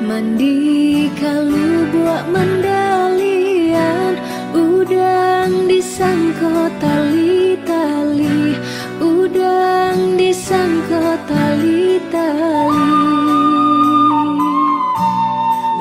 Mandi kalu buat mandalian, udang disangko tali-tali, udang disangko tali-tali.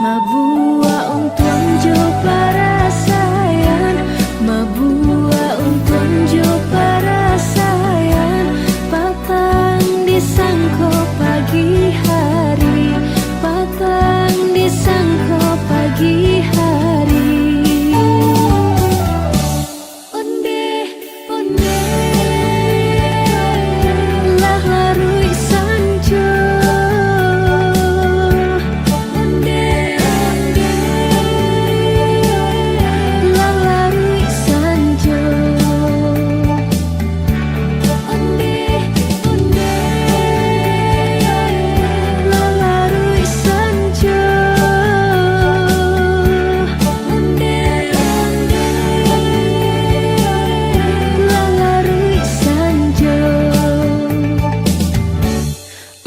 Mabua untung jo para sayang, mabua untung jo para sayang, patang disangko pagi hari, patang disangko pagi hari. Onde, onde, lah larui sanjo. Onde, onde, lah larui sanjo. Onde, onde, lah larui sanjo. Onde, onde, lah larui sanjo.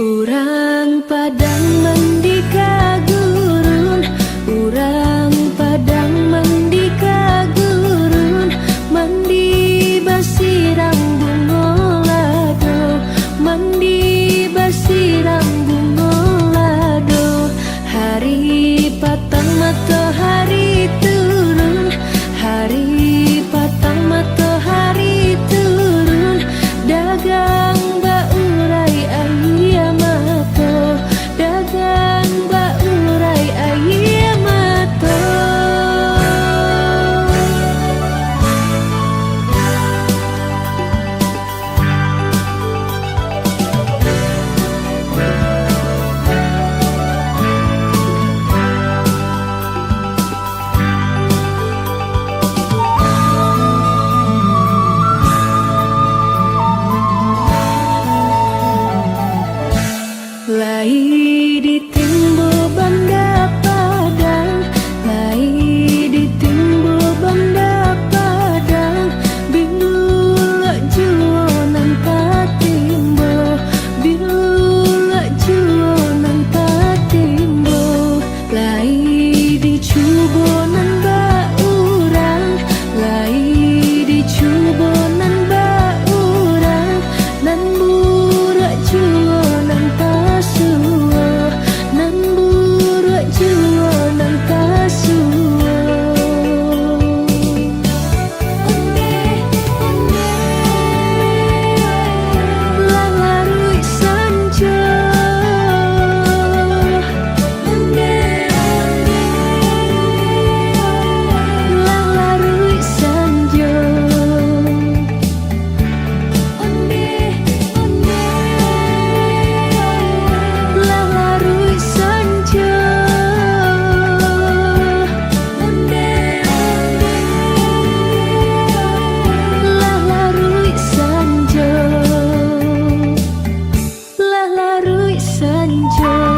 Urang Padang mendika gurun, urang Padang mendika gurun, mandi basirang bungolado, mandi basirang bungolado. Hari patang matahari turun, hari patang matahari turun, dagang baurai ayamato, dagang baurai ayamato. Lai di timbo banda Padang, lai di timbo banda Padang, bilula juonan tatimbo, bilula juonan tatimbo. Lai di cubonan baurang, lai di cubonan baurang, nan burak juonan tasuo, nan burak juonan tasuo. Onde, onde, lah larui sanjo. Onde, onde, lah larui sanjo. Onde, onde, lah larui sanjo. Onde, onde, lah larui sanjo, lah larui sanjo.